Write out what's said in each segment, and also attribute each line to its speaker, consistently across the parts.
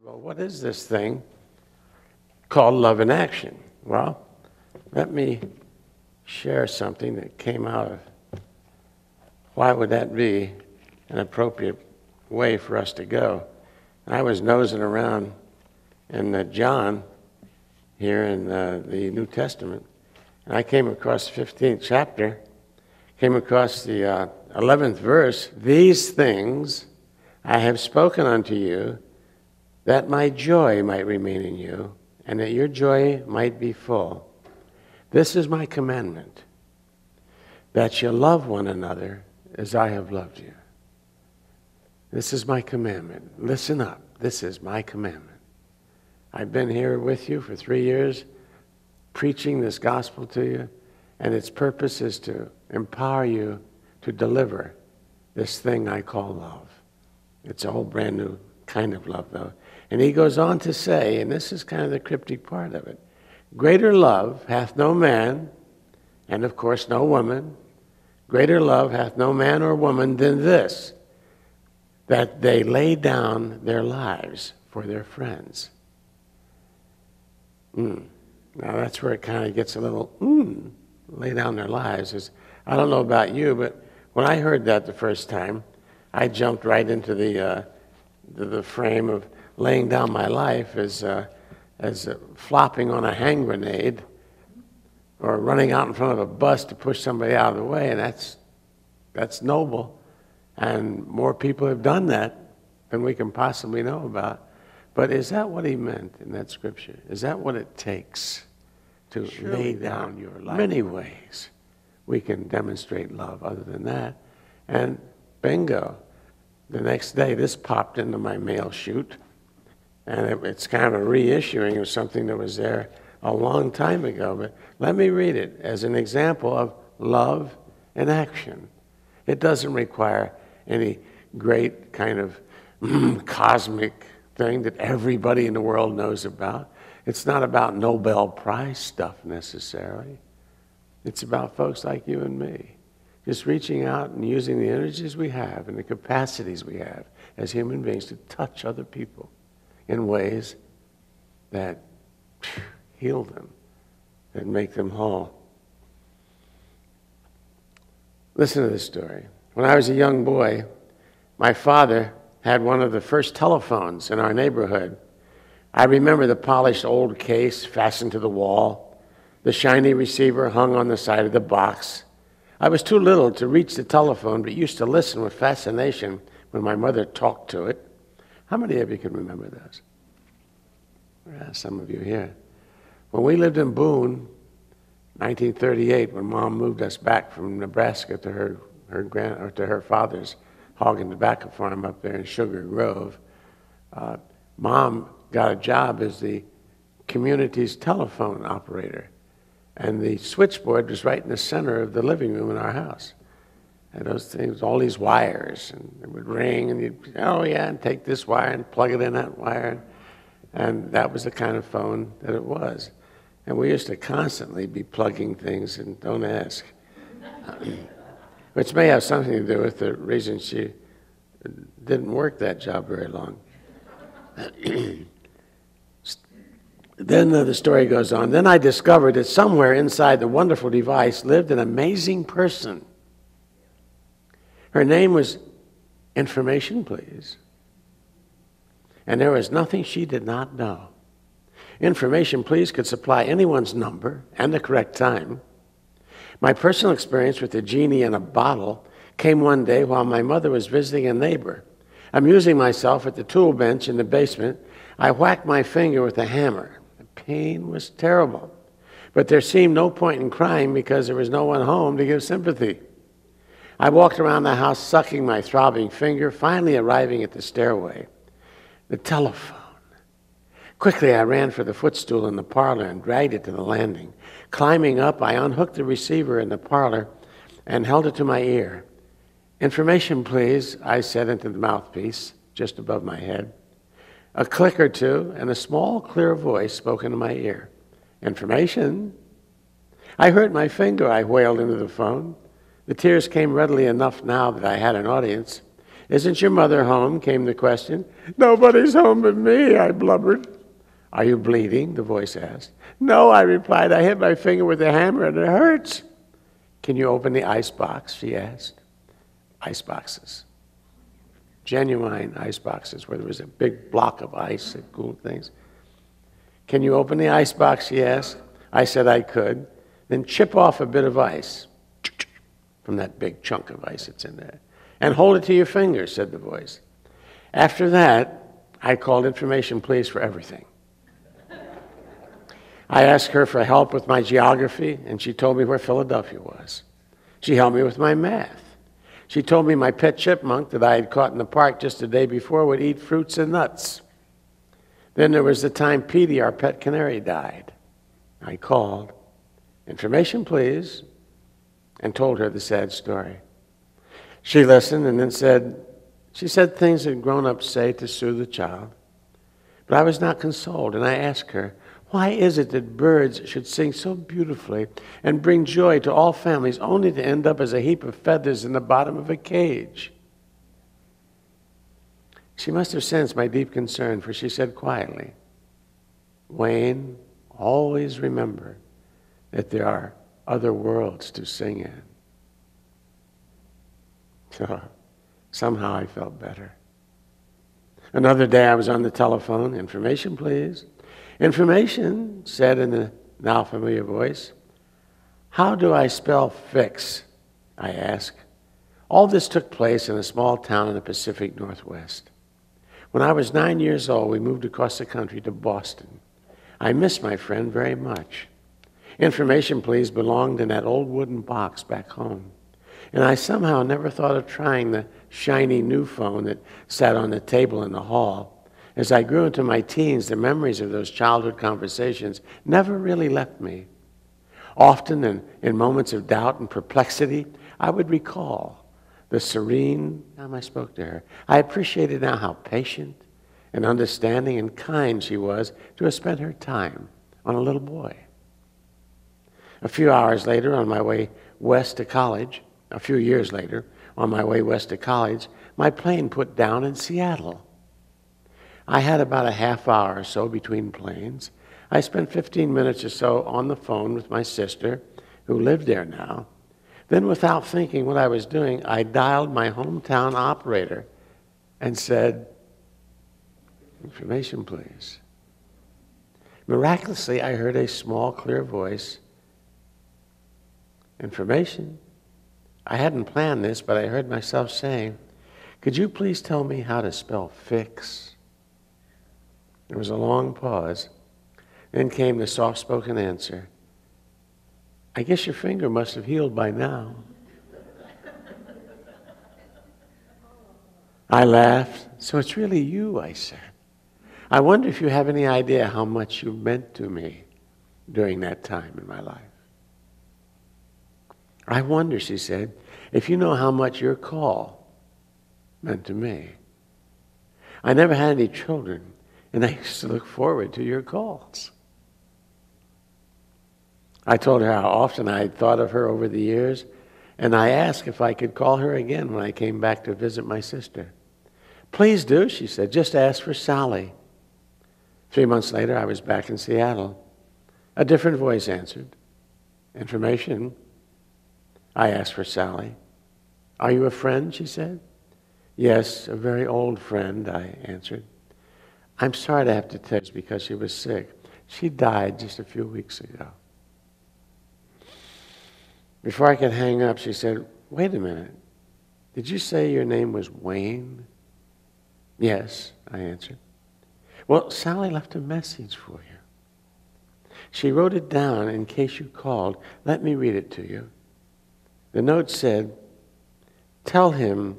Speaker 1: Well, what is this thing called love in action? Well, let me share something that came out of why would that be an appropriate way for us to go. I was nosing around in John here in the New Testament, and I came across the 15th chapter, came across the 11th verse. These things I have spoken unto you, that my joy might remain in you, and that your joy might be full. This is my commandment, that you love one another as I have loved you. This is my commandment. Listen up. This is my commandment. I've been here with you for 3 years, preaching this gospel to you, and its purpose is to empower you to deliver this thing I call love. It's a whole brand new kind of love, though. And he goes on to say, and this is kind of the cryptic part of it, greater love hath no man, and of course no woman, greater love hath no man or woman than this, that they lay down their lives for their friends. Now that's where it kind of gets a little, lay down their lives. I don't know about you, but when I heard that the first time, I jumped right into the frame of laying down my life as flopping on a hand grenade or running out in front of a bus to push somebody out of the way, and that's noble. And more people have done that than we can possibly know about. But is that what he meant in that scripture? Is that what it takes to lay down your life? Many ways we can demonstrate love other than that. And bingo, the next day this popped into my mail chute. And it's kind of a reissuing of something that was there a long time ago. But let me read it as an example of love in action. It doesn't require any great kind of cosmic thing that everybody in the world knows about. It's not about Nobel Prize stuff necessarily. It's about folks like you and me, just reaching out and using the energies we have and the capacities we have as human beings to touch other people in ways that heal them, that make them whole. Listen to this story. When I was a young boy, my father had one of the first telephones in our neighborhood. I remember the polished old case fastened to the wall, the shiny receiver hung on the side of the box. I was too little to reach the telephone, but used to listen with fascination when my mother talked to it. How many of you can remember those? Yeah, some of you here. When we lived in Boone, 1938, when Mom moved us back from Nebraska to her father's hog and tobacco farm up there in Sugar Grove, Mom got a job as the community's telephone operator. And the switchboard was right in the center of the living room in our house. And those things, all these wires, and it would ring, and you'd, oh yeah, and take this wire and plug it in that wire. And that was the kind of phone that it was. And we used to constantly be plugging things, and don't ask. Which may have something to do with the reason she didn't work that job very long. Then the story goes on. Then I discovered that somewhere inside the wonderful device lived an amazing person. Her name was Information Please. And there was nothing she did not know. Information Please could supply anyone's number and the correct time. My personal experience with the genie in a bottle came one day while my mother was visiting a neighbor. Amusing myself at the tool bench in the basement, I whacked my finger with a hammer. The pain was terrible, but there seemed no point in crying because there was no one home to give sympathy. I walked around the house sucking my throbbing finger, finally arriving at the stairway. The telephone. Quickly, I ran for the footstool in the parlor and dragged it to the landing. Climbing up, I unhooked the receiver in the parlor and held it to my ear. Information, please, I said into the mouthpiece just above my head. A click or two, and a small, clear voice spoke into my ear. Information. I hurt my finger, I wailed into the phone. The tears came readily enough now that I had an audience. Isn't your mother home? Came the question. Nobody's home but me, I blubbered. Are you bleeding? The voice asked. No, I replied. I hit my finger with a hammer and it hurts. Can you open the ice box? She asked. Ice boxes. Genuine ice boxes where there was a big block of ice that cooled things. Can you open the ice box? She asked. I said I could. Then chip off a bit of ice from that big chunk of ice that's in there. And hold it to your finger, said the voice. After that, I called Information Please for everything. I asked her for help with my geography, and she told me where Philadelphia was. She helped me with my math. She told me my pet chipmunk that I had caught in the park just the day before would eat fruits and nuts. Then there was the time Petey, our pet canary, died. I called, Information Please, and told her the sad story. She listened and then she said things that grown-ups say to soothe the child. But I was not consoled, and I asked her, why is it that birds should sing so beautifully and bring joy to all families only to end up as a heap of feathers in the bottom of a cage? She must have sensed my deep concern, for she said quietly, Wayne, always remember that there are other worlds to sing in. So somehow I felt better. Another day I was on the telephone. Information, please. Information, said in the now familiar voice. How do I spell fix? I asked. All this took place in a small town in the Pacific Northwest. When I was 9 years old, we moved across the country to Boston. I miss my friend very much. Information, please, belonged in that old wooden box back home. And I somehow never thought of trying the shiny new phone that sat on the table in the hall. As I grew into my teens, the memories of those childhood conversations never really left me. Often, in moments of doubt and perplexity, I would recall the serene time I spoke to her. I appreciated now how patient and understanding and kind she was to have spent her time on a little boy. A few hours later, on my way west to college, a few years later, on my way west to college, my plane put down in Seattle. I had about a half hour or so between planes. I spent 15 minutes or so on the phone with my sister, who lived there now. Then, without thinking what I was doing, I dialed my hometown operator and said, Information, please. Miraculously, I heard a small, clear voice. Information. I hadn't planned this, but I heard myself saying, could you please tell me how to spell fix? There was a long pause. Then came the soft-spoken answer. I guess your finger must have healed by now. I laughed. So it's really you, I said. I wonder if you have any idea how much you meant to me during that time in my life. I wonder, she said, if you know how much your call meant to me. I never had any children, and I used to look forward to your calls. I told her how often I had thought of her over the years, and I asked if I could call her again when I came back to visit my sister. Please do, she said. Just ask for Sally. 3 months later, I was back in Seattle. A different voice answered. Information. I asked for Sally. Are you a friend, she said. Yes, a very old friend, I answered. I'm sorry to have to tell you because she was sick. She died just a few weeks ago. Before I could hang up, she said, wait a minute. Did you say your name was Wayne? Yes, I answered. Well, Sally left a message for you. She wrote it down in case you called. Let me read it to you. The note said, tell him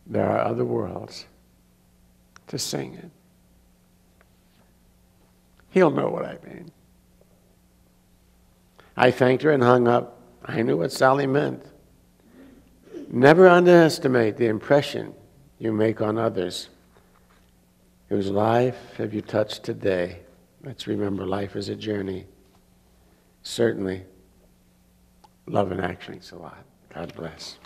Speaker 1: there are other worlds to sing in. He'll know what I mean. I thanked her and hung up. I knew what Sally meant. Never underestimate the impression you make on others. Whose life have you touched today? Let's remember life is a journey. Certainly, love and action. Thanks a lot. God bless.